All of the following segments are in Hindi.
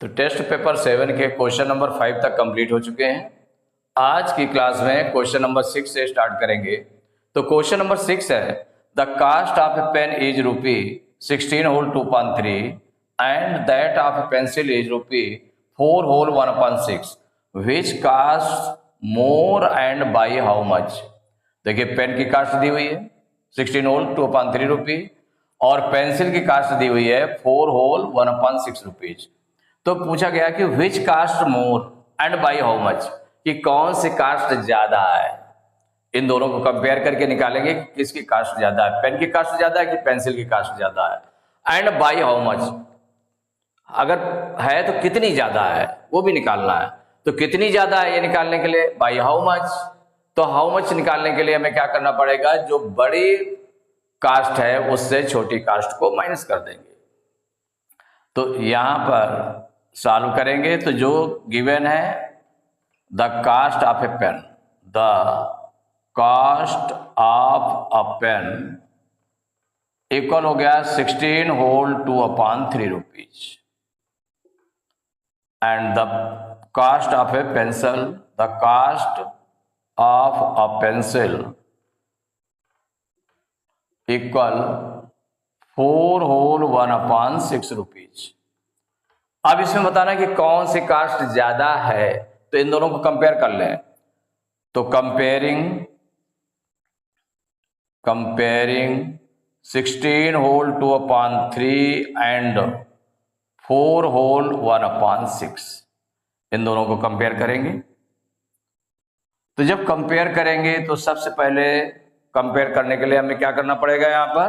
तो टेस्ट पेपर 7 के क्वेश्चन नंबर 5 तक कंप्लीट हो चुके हैं। आज की क्लास में क्वेश्चन नंबर 6 से स्टार्ट करेंगे। तो क्वेश्चन नंबर 6 है, the cost of a pen is rupee 16 whole 2.3 and that of a pencil is rupee 4 whole 1.6 which cost more and by how much. देखिए, पेन की कास्ट दी हुई है 16 होल 2.3 रुपी और पेंसिल की कास्ट दी हुई है 4 होल 1.6 रुपीज। तो पूछा गया कि which cost more and by how much, कि कौन सी कास्ट ज्यादा है। इन दोनों को कंपेयर करके निकालेंगे कि किसकी कास्ट ज्यादा है, पेन की कास्ट ज्यादा है कि पेंसिल की कास्ट ज्यादा है। एंड बाई हाउ मच, अगर है तो कितनी ज्यादा है वो भी निकालना है। तो कितनी ज्यादा है ये निकालने के लिए बाई हाउ मच, तो हाउ मच निकालने के लिए हमें क्या करना पड़ेगा, जो बड़ी कास्ट है उससे छोटी कास्ट को माइनस कर देंगे। तो यहां पर सॉल्व करेंगे तो जो गिवन है the cost of a pen, the cost of a pen equal हो गया 16 whole 2/3 rupees and the cost of a pencil, the cost of a pencil equal 4 whole 1/6 rupees. अब इसमें बताना कि कौन सी कास्ट ज्यादा है, तो इन दोनों को कंपेयर कर लें। तो कंपेयरिंग 16 होल 2/3 एंड 4 होल 1/6, इन दोनों को कंपेयर करेंगे। तो जब कंपेयर करेंगे तो सबसे पहले कंपेयर करने के लिए हमें क्या करना पड़ेगा यहां पर,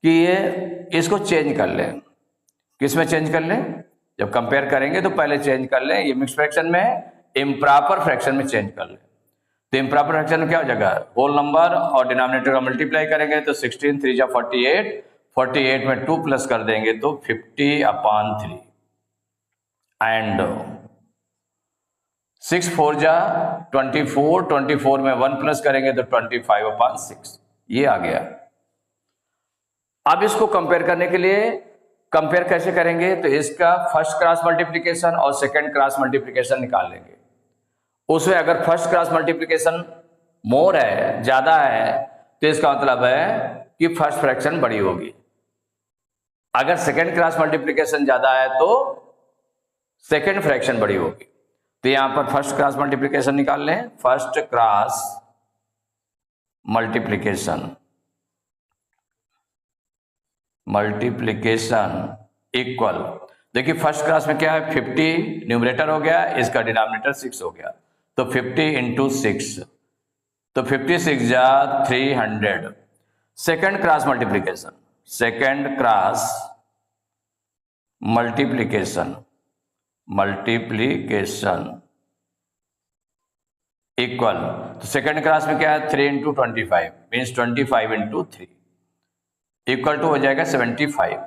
कि ये इसको चेंज कर लें। किस में चेंज कर लें? जब कंपेयर करेंगे तो पहले चेंज कर लें, ये मिक्स फ्रैक्शन में इम्प्रॉपर फ्रैक्शन में चेंज कर लें। तो इम्प्रॉपर फ्रैक्शन में क्या हो जाएगा, होल नंबर और डिनोमिनेटर का मल्टीप्लाई करेंगे तो 16 3 जा 48, 48 में 2 प्लस कर देंगे तो 50/3 एंड 6 4 जा 24, 24 में 1 प्लस करेंगे तो 25/6, ये आ गया। अब इसको कंपेयर करने के लिए कंपेयर कैसे करेंगे, तो इसका फर्स्ट क्रॉस मल्टीप्लिकेशन और सेकंड क्रॉस मल्टीप्लिकेशन निकाल लेंगे। उसमें अगर फर्स्ट क्रॉस मल्टीप्लिकेशन मोर है, ज्यादा है, तो इसका मतलब है कि फर्स्ट फ्रैक्शन बड़ी होगी। अगर सेकंड क्रॉस मल्टीप्लिकेशन ज्यादा है तो सेकंड फ्रैक्शन बड़ी होगी। तो यहां पर फर्स्ट क्रॉस मल्टीप्लिकेशन निकाल लें। फर्स्ट क्रॉस मल्टीप्लिकेशन इक्वल, देखिए फर्स्ट क्लास में क्या है 50 न्यूमरेटर हो गया, इसका डिनोमिनेटर 6 हो गया, तो 50 इंटू 6, तो 56 जा 300। सेकंड क्रॉस मल्टीप्लिकेशन इक्वल, तो सेकंड क्लास में क्या है 3 into 25 means 25 into 3 equal to हो जाएगा 75।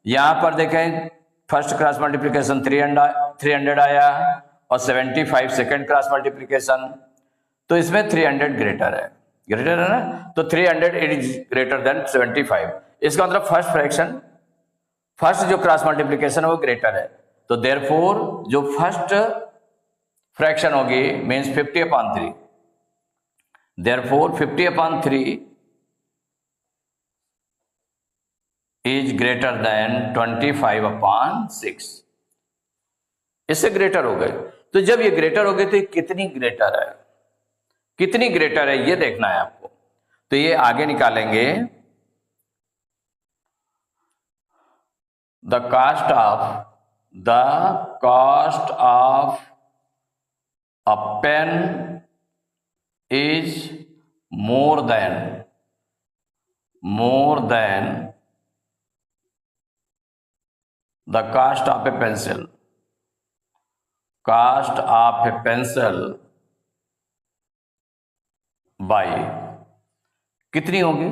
यहां पर देखें फर्स्ट क्रॉस मल्टीप्लिकेशन 300 आया और 75 सेकंड क्रॉस मल्टीप्लिकेशन, तो इसमें 300 ग्रेटर है ना, तो 300 इज ग्रेटर देन 75। इसका मतलब फर्स्ट जो क्रॉस मल्टीप्लिकेशन है वो ग्रेटर है। तो देयरफॉर जो फर्स्ट फ्रैक्शन होगी means 50/3, therefore 50/3 is greater than 25/6, इससे ग्रेटर हो गए। तो जब ये ग्रेटर हो गए तो ये कितनी ग्रेटर है ये देखना है आपको। तो ये आगे निकालेंगे, the cost of a pen is more than the cost of a pencil by कितनी होगी,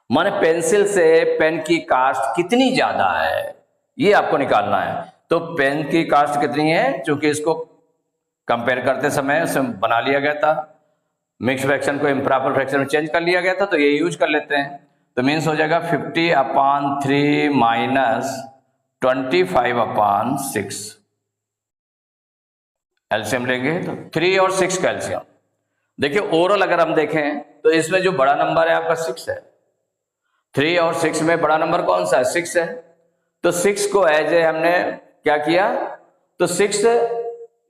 माने पेंसिल से पेन की कास्ट कितनी ज्यादा है ये आपको निकालना है। तो पेन की कास्ट कितनी है, क्योंकि इसको कंपेयर करते समय उसमें बना लिया गया था, मिक्स फ्रैक्शन को इम्प्रॉपर फ्रैक्शन में चेंज कर लिया गया था, तो ये यूज कर लेते हैं। तो मीन्स हो जाएगा 50/3 माइनस 25/6। एलसीएम लेंगे तो 3 और 6 का एलसीएम। देखिए ओवरऑल अगर हम देखें तो इसमें जो बड़ा नंबर है आपका 6 है। 3 और 6 में बड़ा नंबर कौन सा है? 6 है। तो 6 को एज ए हमने क्या किया, तो 6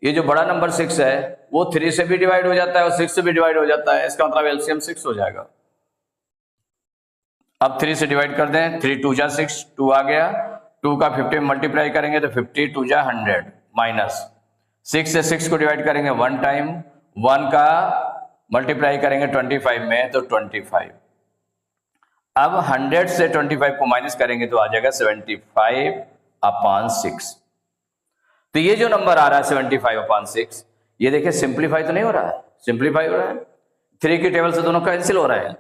ये जो बड़ा नंबर 6 है वो 3 से भी डिवाइड हो जाता है और 6 से भी डिवाइड हो जाता है, इसका मतलब एलसीएम 6 हो जाएगा। अब 3 से डिवाइड कर दें, 3 2 जा 6, 2 आ गया, 2 का 50 में मल्टीप्लाई करेंगे तो 50 2 जा 100 माइनस 6 से 6 को डिवाइड करेंगे 1 टाइम, 1 का मल्टीप्लाई करेंगे 25 में तो 25। अब 100 से 25 को माइनस करेंगे तो आ जाएगा 75/6। तो ये जो नंबर आ रहा है 75/6, ये देखिए सिंप्लीफाई तो नहीं हो रहा है, सिंप्लीफाई हो रहा है। 3 की टेबल से दोनों कैंसिल हो रहे हैं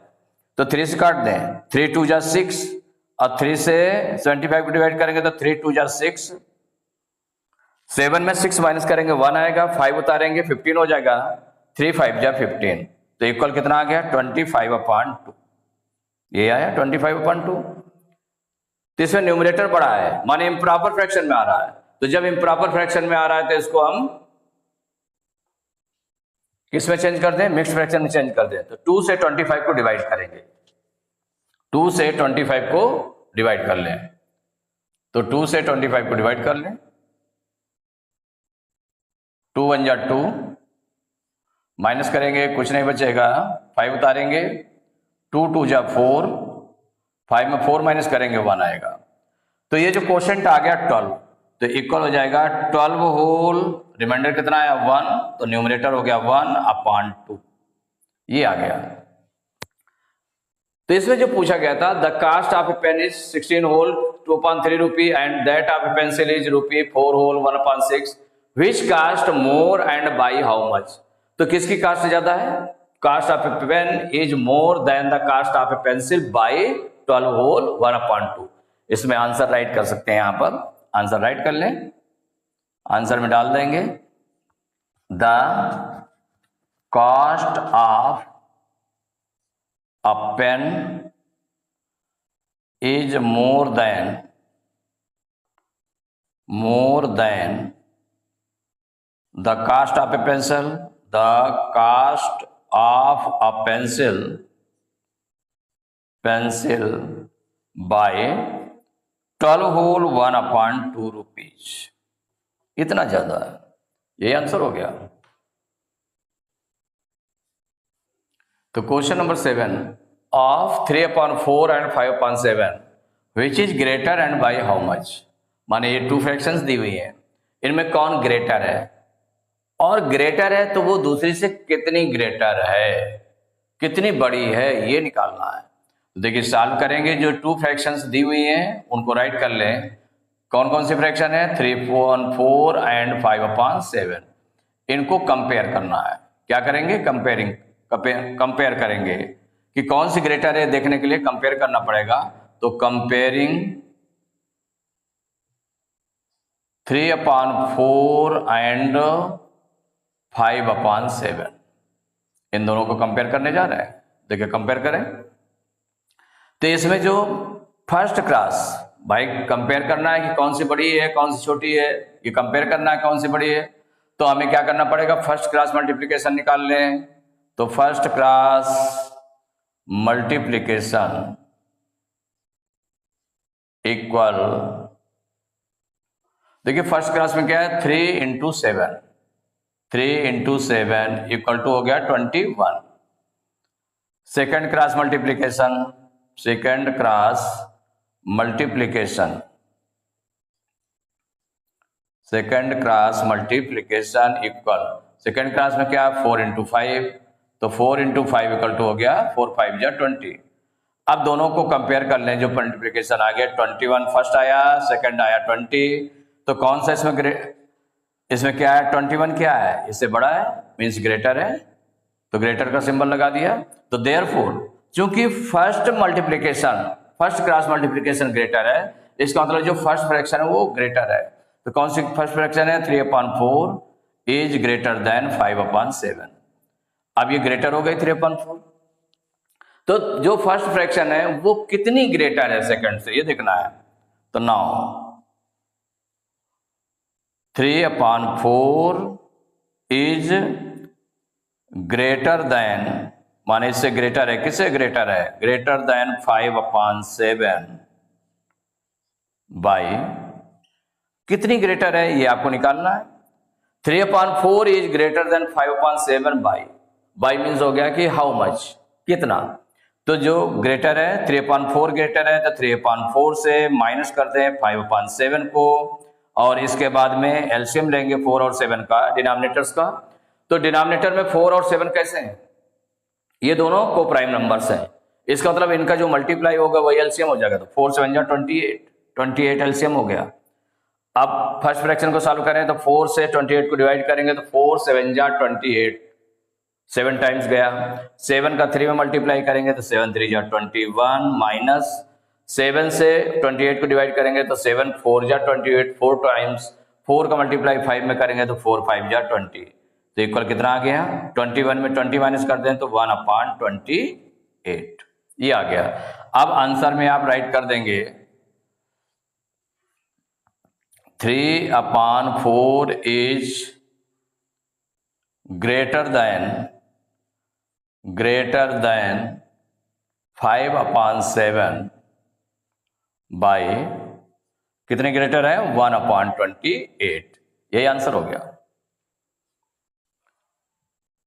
तो 3 से काट दें, 3 2 जा 6 और 3 से 75 को डिवाइड करेंगे तो 3 2 जा 6, 7 में 6 माइनस करेंगे 1 आएगा, 5 उतारेंगे 15 हो जाएगा, 3 5 जा 15 तो इक्वल कितना आ गया 25/2। ये आया 25/2। तो इसमें न्यूमरेटर बड़ा है माने इम्प्रॉपर फ्रैक्शन में आ रहा है। तो जब इम्प्रॉपर फ्रैक्शन में आ रहा है तो इसको हम किस में चेंज कर दें? मिक्स्ड फ्रैक्शन में चेंज कर दें। तो 2 से 25 को डिवाइड करेंगे, 2 से 25 को डिवाइड कर लें, तो 2 से 25 को डिवाइड कर लें, 2 1 जा 2 माइनस करेंगे कुछ नहीं बचेगा, 5 उतारेंगे, 2 2 जा 4, 5 में 4 माइनस करेंगे 1 आएगा। तो ये जो क्वोशंट आ गया 12 तो इक्वल हो जाएगा 12 होल, रिमाइंडर कितना आया 1, तो न्यूमरेटर हो गया 1/2, ये आ गया। तो इसमें जो पूछा गया था the cost of a pen is 16 whole 2.3 rupee and that of a pencil is rupee 4 whole 1/6, which cost more and by how much. तो किसकी कास्ट ज्यादा है? Cost of a pen is more than the cost of a pencil by 12 whole 1/2। इसमें आंसर राइट कर सकते हैं, यहां पर आंसर राइट कर लें, आंसर में डाल देंगे the cost of a pen is more than the cost of a pencil, the cost of a pencil by 12 whole 1/2 rupees. इतना ज्यादा है, ये आंसर हो गया। तो question number 7 of 3/4 and 5/7 which is greater and by how much. माने ये 2 फ्रैक्शंस दी हुई हैं, इनमें कौन ग्रेटर है, और ग्रेटर है तो वो दूसरी से कितनी ग्रेटर है, कितनी बड़ी है, ये निकालना है। तो देखिए सॉल्व करेंगे, जो 2 फ्रैक्शंस दी हुई हैं उनको राइट कर लें। कौन कौन सी फ्रैक्शन है? 3/4 एंड 5/7। इनको कंपेयर करना है। क्या करेंगे? कंपेयर करेंगे कि कौन सी ग्रेटर है, देखने के लिए कंपेयर करना पड़ेगा। तो कंपेयरिंग 3/4 एंड 5/7, इन दोनों को कंपेयर करने जा रहे हैं। देखिए कंपेयर करें तो इसमें जो फर्स्ट क्लास, भाई कंपेयर करना है कि कौन सी बड़ी है कौन सी छोटी है, ये कंपेयर करना है कौन सी बड़ी है। तो हमें क्या करना पड़ेगा? फर्स्ट क्लास मल्टीप्लिकेशन निकाल लें। तो फर्स्ट क्लास मल्टीप्लिकेशन इक्वल, देखिए फर्स्ट क्लास में क्या है 3 × 7, 3 × 7 इक्वल टू हो गया 21। Second class multiplication, second class multiplication equal, second class में क्या 4 × 5, तो 4 × 5 इक्वल टू हो गया 4 5 जा 20। अब दोनों को कंपेयर कर लें, जो मल्टीप्लिकेशन आ गया 21 फर्स्ट आया, सेकंड आया 20, तो कौन सा इसमें क्या है 21 क्या है, इससे बड़ा है मीन्स ग्रेटर है, तो ग्रेटर का सिंबल लगा दिया। तो देयरफॉर चूंकि फर्स्ट क्लास मल्टीप्लिकेशन ग्रेटर है, इसका मतलब जो फर्स्ट फ्रैक्शन है वो ग्रेटर है। तो कौन सी फर्स्ट फ्रैक्शन है? 3/4 इज ग्रेटर देन 5/7। अब ये ग्रेटर हो गई 3/4, तो जो फर्स्ट फ्रैक्शन है वो कितनी ग्रेटर है सेकंड से, ये देखना है। तो नाउ 3/4 इज ग्रेटर देन, माने इससे ग्रेटर है, किससे ग्रेटर है, ग्रेटर देन 5/7 बाई, कितनी ग्रेटर है ये आपको निकालना है। 3/4 is greater than 5/7 by means हो गया कि हाउ मच, कितना। तो जो ग्रेटर है 3/4 ग्रेटर है, तो 3/4 से माइनस करते हैं 5/7 को, और इसके बाद में एलसीएम लेंगे 4 और 7 का, डिनोमिनेटर्स का। तो डिनोमिनेटर में 4 और 7 कैसे हैं, ये दोनों को प्राइम नंबर्स हैं, इसका मतलब इनका जो मल्टीप्लाई होगा वही एलसीएम हो जाएगा। तो 4 7 जा 28 एलसीएम हो गया। अब फर्स्ट फ्रैक्शन को सॉल्व करें तो 4 से 28 को डिवाइड करेंगे तो 4 7 जा 28, 7 टाइम्स गया। 7 का 3 में मल्टीप्लाई करेंगे तो 7 3 जा 21, माइनस 7 से 28 को डिवाइड करेंगे तो 7 4 जा 28, 4 टाइम्स, 4 का मल्टीप्लाई 5 में करेंगे तो 4 5 जा 20, तो इक्वल कितना आ गया, 21 में 20 माइनस कर दें तो 1/28, ये आ गया। अब आंसर में आप राइट कर देंगे 3/4 इज ग्रेटर देन 5/7 बाई, कितने ग्रेटर है, 1/28, यही आंसर हो गया।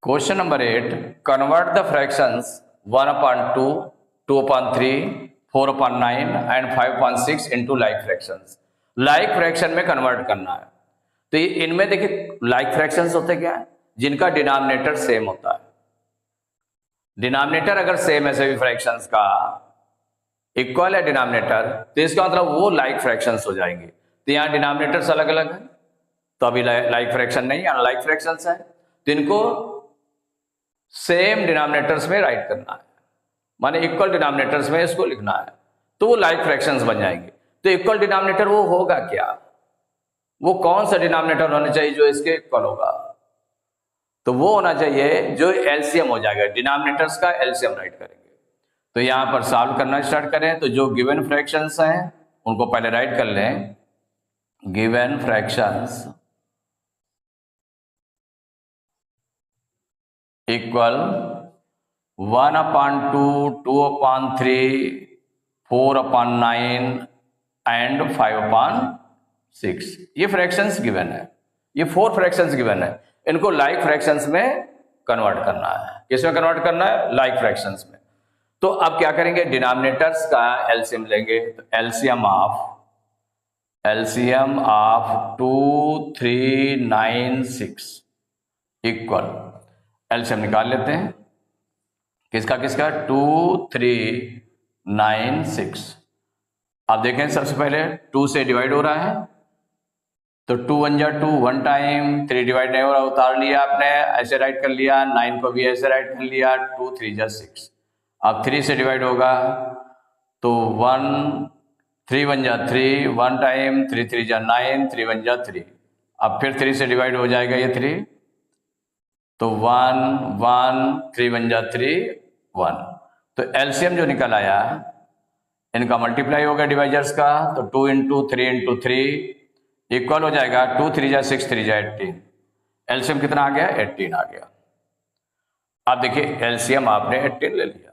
Question number 8, convert the fractions 1/2, 2/3, 4/9 and 5/6 into like fractions. Like fraction में कन्वर्ट करना है। तो इनमें देखिए लाइक फ्रैक्शंस होते क्या है, जिनका डिनोमिनेटर सेम होता है। डिनोमिनेटर अगर सेम है सभी फ्रैक्शंस का, इक्वल है डिनोमिनेटर, तो इसका मतलब वो लाइक फ्रैक्शंस हो जाएंगे। तो यहाँ डिनोमिनेटर्स अलग अलग है, तो अभी लाइक फ्रैक्शन नहीं, अनलाइक फ्रैक्शंस है, तो इनको सेम डिनोमिनेटर्स में राइट करना है, माने इक्वल डिनोमिनेटर्स में इसको लिखना है, तो वो लाइक फ्रैक्शंस बन जाएंगे। तो इक्वल डिनोमिनेटर वो होगा क्या, वो कौन सा डिनोमिनेटर होना चाहिए जो इसके इक्वल होगा, तो वो होना चाहिए जो एलसीएम हो जाएगा, डिनोमिनेटर्स का एलसीएम राइट करेंगे। तो यहां पर सॉल्व करना स्टार्ट करें, तो जो गिवन फ्रैक्शंस हैं उनको पहले राइट कर लें। गिवन फ्रैक्शंस इक्वल 1/2, 2/3, 4/9 एंड 5/6, ये फ्रैक्शंस गिवन है, ये 4 फ्रैक्शंस गिवन है, इनको लाइक फ्रैक्शंस में कन्वर्ट करना है। किसमें कन्वर्ट करना है, लाइक फ्रैक्शंस में। तो अब क्या करेंगे, डिनोमिनेटर्स का एलसीएम लेंगे, तो एलसीएम ऑफ 2 3 9 6 इक्वल, एलसीएम निकाल लेते हैं, किसका 2 3 9 6। आप देखें सबसे पहले 2 से डिवाइड हो रहा है, तो 2 1 जा 2, 1 टाइम, 3 डिवाइड नहीं हो रहा, उतार लिया आपने, ऐसे राइट कर लिया, 9 को भी ऐसे राइट कर लिया, 2 3 जा 6। अब 3 से डिवाइड होगा तो 1 3 1 जा 3, 1 टाइम, 3 3 जा 9, 3 1 जा 3। अब फिर 3 से डिवाइड हो जाएगा ये 3, तो 1 1 3 1 जा 3 1। तो एलसीएम जो निकल आया, इनका मल्टीप्लाई होगा डिवाइजर्स का, तो 2 × 3 × 3 इक्वल हो जाएगा 2 3 जा 6, 3 जा 18। एलसीएम कितना आ गया, 18 आ गया। अब देखिए एलसीएम आपने 18 ले लिया।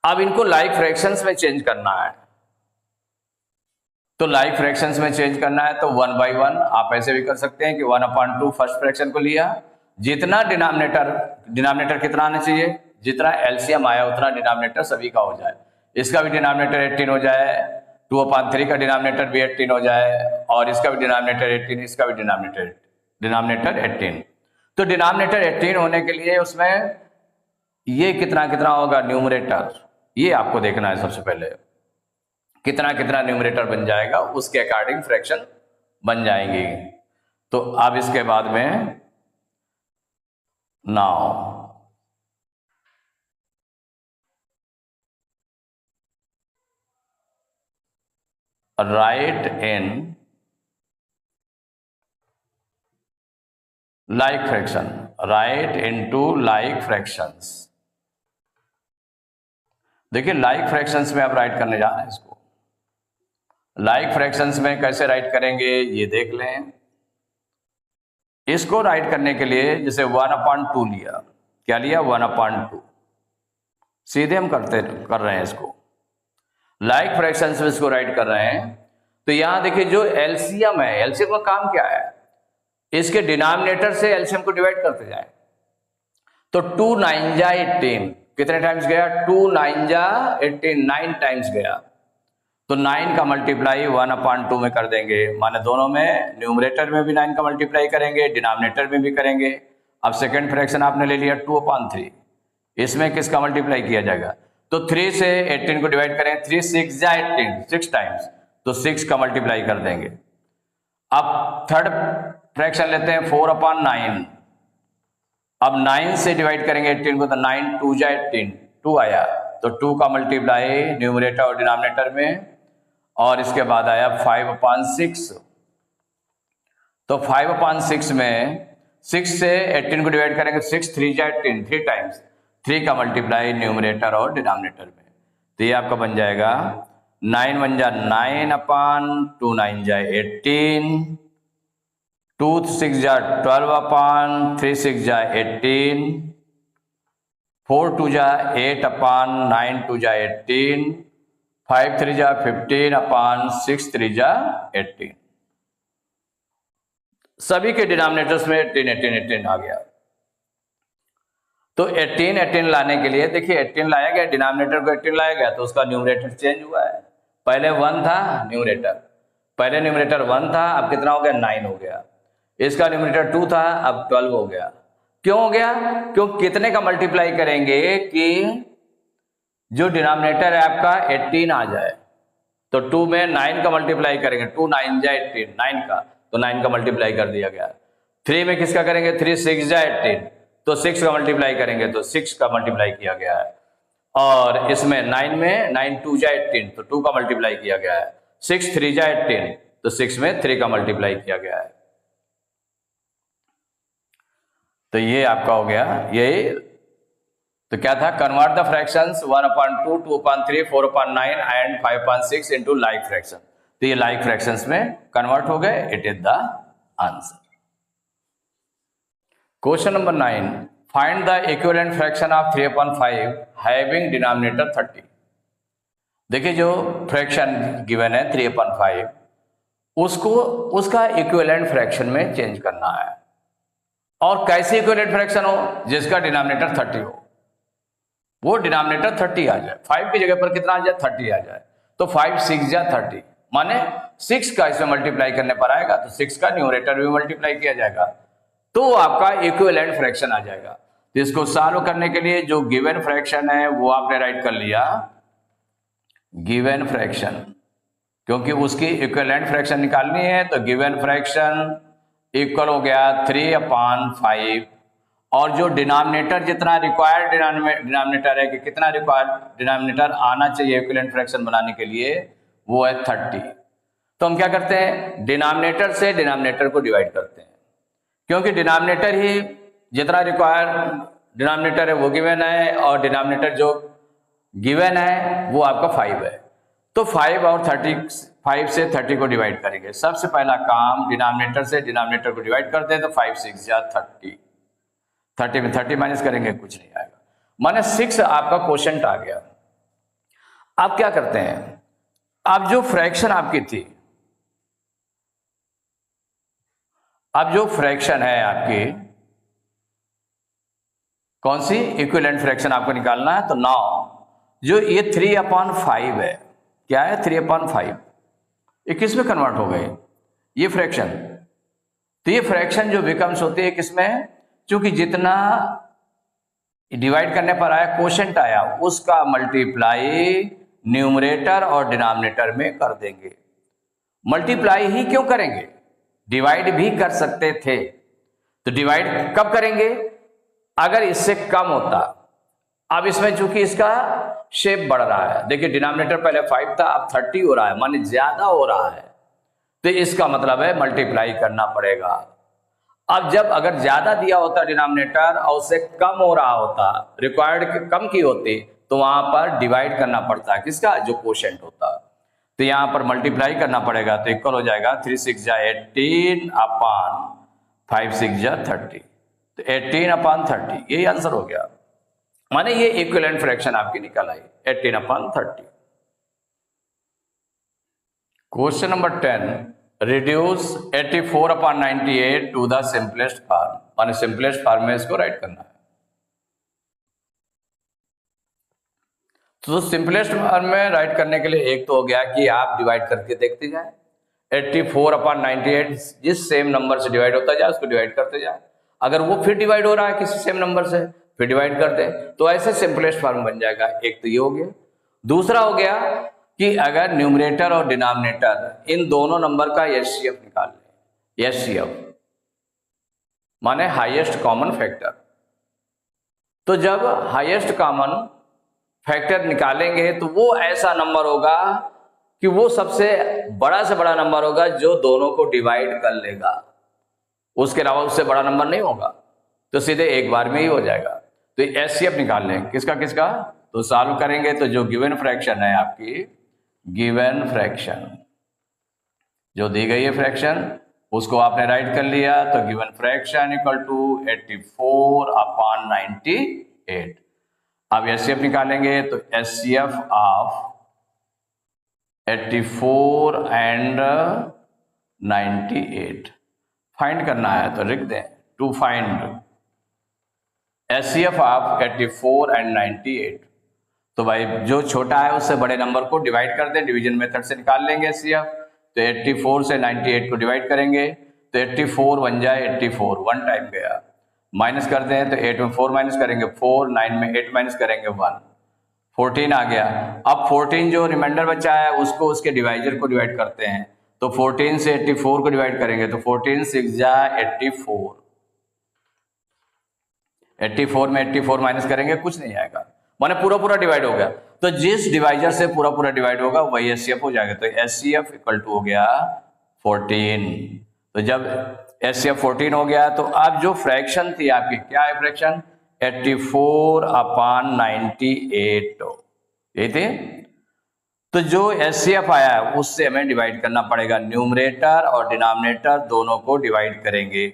अब इनको लाइक फ्रैक्शंस में चेंज करना है, तो लाइक फ्रैक्शंस में चेंज करना है तो 1/1 आप ऐसे भी कर सकते हैं कि 1/2 फर्स्ट फ्रैक्शन को लिया, जितना डिनोमिनेटर कितना आना चाहिए, जितना एलसीएम आया उतना डिनोमिनेटर सभी का हो जाए। इसका भी डिनोमिनेटर 18 हो जाए, 2/3 का डिनोमिनेटर भी 18 हो जाए, और इसका भी डिनोमिनेटर 18, इसका भी डिनोमिनेटर 18। तो डिनोमिनेटर 18 होने के लिए उसमें ये कितना कितना होगा न्यूमरेटर, ये आपको देखना है सबसे पहले, कितना कितना न्यूमरेटर बन जाएगा, उसके अकॉर्डिंग फ्रैक्शन बन जाएंगी। तो अब इसके बाद में now right in like fraction, right into like fractions. देखिए लाइक फ्रैक्शंस में आप राइट करने जा रहे हैं इसको, लाइक फ्रैक्शंस में कैसे राइट करेंगे ये देख लें। इसको राइट करने के लिए जैसे 1/2 लिया, क्या लिया 1/2, सीधे हम कर रहे हैं इसको। लाइक फ्रैक्शंस में इसको राइट कर रहे हैं तो यहां देखिए जो एलसीएम है, एलसीएम का काम क्या है, इसके डिनोमिनेटर से एलसीएम को डिवाइड करते जाए। तो 2 9 जा 18 कितने टाइम्स गया, 2 9 जा 18 9 टाइम्स गया। तो 9 का मल्टीप्लाई 1/2 में कर देंगे, माने दोनों में न्यूमरेटर में भी 9 का मल्टीप्लाई करेंगे, डिनोमिनेटर में भी करेंगे। अब सेकंड फ्रैक्शन आपने ले लिया 2/3, इसमें किसका मल्टीप्लाई किया जाएगा, तो 3 से 18 को डिवाइड करें, 3 6 जा 18 6 टाइम्स, तो 6 का मल्टीप्लाई कर देंगे। अब थर्ड फ्रैक्शन लेते हैं 4/9, अब 9 से डिवाइड करेंगे 18 को, तो 9 2 जा 18 2 आया, तो 2 का मल्टीप्लाई न्यूमरेटर और डिनोमिनेटर में, और इसके बाद आया 5/6। तो 5/6 में 6 से 18 को डिवाइड करेंगे, 6 3 जा 18 3 टाइम्स, 3 का मल्टीप्लाई न्यूमरेटर और डिनोमिनेटर में, तो ये आपका बन जाएगा 9 1 जा 9/2 9 जा 18, 2 6 जा 12/3 6 जा 18, 4 2 जा 8/9 2 जा 18, 5 3 जा 15/6 3 जा 18। सभी के डिनोमिनेटर्स में 18 18 18 आ गया। तो 18 18 लाने के लिए देखिए 18 लाया गया, डिनोमिनेटर को 18 लाया गया, तो उसका न्यूमरेटर चेंज हुआ है। पहले 1 था न्यूमरेटर, पहले न्यूमरेटर 1 था, अब कितना हो गया 9 हो गया। इसका न्यूमरेटर 2 था, अब 12 हो गया। क्यों हो गया, क्यों कितने का मल्टीप्लाई करेंगे कि जो डिनोमिनेटर है आपका 18 आ जाए। तो 2 में 9 का मल्टीप्लाई करेंगे, 2 9 जा 18 9 का, तो 9 का मल्टीप्लाई कर दिया गया। 3 में किसका करेंगे, 3 6 जा 18, तो 6 का मल्टीप्लाई करेंगे, तो 6 का मल्टीप्लाई किया गया है। और इसमें 9 में 9 2 जा 18, तो 2 का मल्टीप्लाई किया गया है। 6 3 जा 18, तो 6 में 3 का मल्टीप्लाई किया गया है। तो ये आपका हो गया, यही तो क्या था, convert the fractions 1/2 2/3 4/9 and 5/6 into like fraction. तो ये लाइक फ्रैक्शंस में कन्वर्ट हो गए, it is the answer. Question number 9, find the equivalent fraction of 3/5 having denominator 30। देखिए जो फ्रैक्शन गिवन है 3/5, उसको उसका इक्विवेलेंट फ्रैक्शन में चेंज करना है। और कैसे इक्विवेलेंट फ्रैक्शन हो, जिसका डिनोमिनेटर 30 हो, वो डिनोमिनेटर 30 आ जाए, 5 की जगह पर कितना आ जाए 30 आ जाए। तो 5 6 जा 30, माने 6 का इसमें मल्टीप्लाई करने पर आएगा, तो 6 का न्यूमरेटर भी मल्टीप्लाई किया जाएगा, तो आपका इक्विवेलेंट फ्रैक्शन आ जाएगा। तो इसको सॉल्व करने के लिए जो गिवन फ्रैक्शन है वो आपने राइट कर लिया गिवन फ्रैक्शन, क्योंकि उसकी इक्विवेलेंट फ्रैक्शन निकालनी है। तो गिवन फ्रैक्शन इक्वल हो गया 3/5, और जो डिनोमिनेटर जितना रिक्वायर्ड डिनोमिनेटर है कि कितना रिक्वायर्ड डिनोमिनेटर आना चाहिए इक्विवेलेंट फ्रैक्शन बनाने के लिए, वो है 30। तो हम क्या करते हैं, डिनोमिनेटर से डिनोमिनेटर को डिवाइड करते हैं, क्योंकि डिनोमिनेटर ही जितना रिक्वायर्ड डिनोमिनेटर है वो गिवन है, और डिनोमिनेटर जो गिवन है वो आपका 5 है। तो 5 और 5 से 30 को डिवाइड करेंगे। सबसे पहला काम डिनोमिनेटर से डिनोमिनेटर को डिवाइड करते हैं, तो 5 6 जा 30, 30 में 30 माइनस करेंगे, कुछ नहीं आएगा, माने 6 आपका क्वोशंट आ गया। आप क्या करते हैं, अब जो फ्रैक्शन आपकी थी, अब जो फ्रैक्शन है आपकी कौन सी, इक्विवेलेंट फ्रैक्शन आपको निकालना है। तो नाउ जो ये 3/5 है, क्या है 3/5, ये किस में कन्वर्ट हो गए, ये फ्रैक्शन। तो ये फ्रैक्शन जो बिकम्स होती है किसमें, क्योंकि जितना डिवाइड करने पर आया क्वोशंट आया, उसका मल्टीप्लाई न्यूमरेटर और डिनोमिनेटर में कर देंगे। मल्टीप्लाई ही क्यों करेंगे, डिवाइड भी कर सकते थे। तो डिवाइड कब करेंगे, अगर इससे कम होता। अब इसमें चूंकि इसका शेप बढ़ रहा है, देखिए डिनोमिनेटर पहले 5 था, अब 30 हो रहा है, माने ज्यादा हो रहा है, तो इसका मतलब है मल्टीप्लाई करना पड़ेगा। अब जब अगर ज्यादा दिया होता डिनोमिनेटर और उससे कम हो रहा होता, रिक्वायर्ड कम की होती, तो वहां पर डिवाइड करना पड़ता है, किसका, जो क्वोशंट होता। तो यहाँ पर मल्टीप्लाई करना पड़ेगा, तो इक्वल हो जाएगा 3 6 जा 18 अपान 5 6 जा 30, तो 18 अपान 30, यही आंसर हो गया। माने ये इक्विवेलेंट फ्रैक्शन आपकी निकल आई 18 upon 30। Question number 10, reduce 84 upon 98 to the simplest form, माने सिंपलेस्ट फॉर्म में इसको राइट करना है। तो सिंपलेस्ट फॉर्म में राइट करने के लिए एक तो हो गया कि आप डिवाइड करके देखते जाए, 84 अपान 98 जिस सेम नंबर से डिवाइड होता जाए उसको डिवाइड करते जाए, अगर वो फिर डिवाइड हो रहा है किसी सेम नंबर से फिर डिवाइड कर दे, तो ऐसे सिंपलेस्ट फॉर्म बन जाएगा। एक तो ये हो गया। दूसरा हो गया कि अगर न्यूमरेटर और डिनोमिनेटर इन दोनों नंबर का एचसीएफ निकाल ले, एचसीएफ माने हाईएस्ट कॉमन फैक्टर। तो जब हाईएस्ट कॉमन फैक्टर निकालेंगे तो वो ऐसा नंबर होगा कि वो सबसे बड़ा से बड़ा नंबर होगा जो दोनों को डिवाइड कर लेगा, उसके अलावा उससे बड़ा नंबर नहीं होगा, तो सीधे एक बार में ही हो जाएगा। तो एचसीएफ निकाल लें किसका किसका, तो सॉल्व करेंगे तो जो गिवन फ्रैक्शन है आपकी, गिवन फ्रैक्शन जो दी गई है फ्रैक्शन उसको आपने राइट कर लिया, तो given fraction equal to 84 upon 98। अब एचसीएफ निकालेंगे तो एचसीएफ ऑफ 84 एंड 98 फाइंड करना है, तो लिख दें to find HCF of 84 and 98। तो भाई जो छोटा है उससे बड़े नंबर को डिवाइड कर दें, डिवीजन मेथड से निकाल लेंगे एचसीएफ। तो 84 से 98 को डिवाइड करेंगे तो 84 बन जाए 84, 1 टाइम गया, माइनस कर दें तो 8 में 4 माइनस करेंगे 4, 9 में 8 माइनस करेंगे 1, 14 आ गया। अब 14 जो रिमाइंडर बचा है उसको उसके डिवाइजर को डिवाइड करते हैं, तो 14 से 84 को डिवाइड करेंगे तो 14 6 जा 84, 84 में 84 माइनस करेंगे कुछ नहीं आएगा, माने पूरा पूरा डिवाइड हो गया। तो जिस डिवाइजर से पूरा पूरा डिवाइड होगा वही एचसीएफ हो जाएगा, तो एचसीएफ इक्वल टू हो गया 14। तो जब एचसीएफ 14 हो गया तो अब जो फ्रैक्शन थी आपकी, क्या है फ्रैक्शन, 84 अपान 98 ये थे। तो जो एचसीएफ आया है उससे हमें डिवाइड करना पड़ेगा, न्यूमरेटर और डिनोमिनेटर दोनों को डिवाइड करेंगे।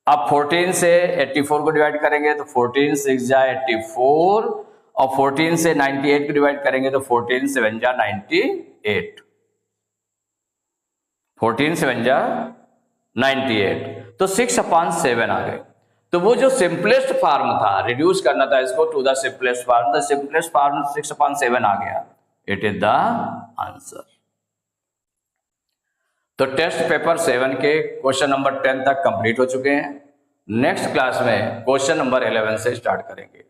अब 14 से 84 को डिवाइड करेंगे तो 14 6 जा 84 और 14 से 98 को डिवाइड करेंगे तो 14 7 जा 98, 14 7 जा 98, तो 6 अपान 7 आ गए। तो वो जो सिंपलेस्ट फॉर्म था, रिड्यूस करना था इसको to the simplest form, the simplest form 6 upon 7 आ गया, इट इज द आंसर। तो टेस्ट पेपर 7 के क्वेश्चन नंबर 10 तक कंप्लीट हो चुके हैं। नेक्स्ट क्लास में क्वेश्चन नंबर 11 से स्टार्ट करेंगे।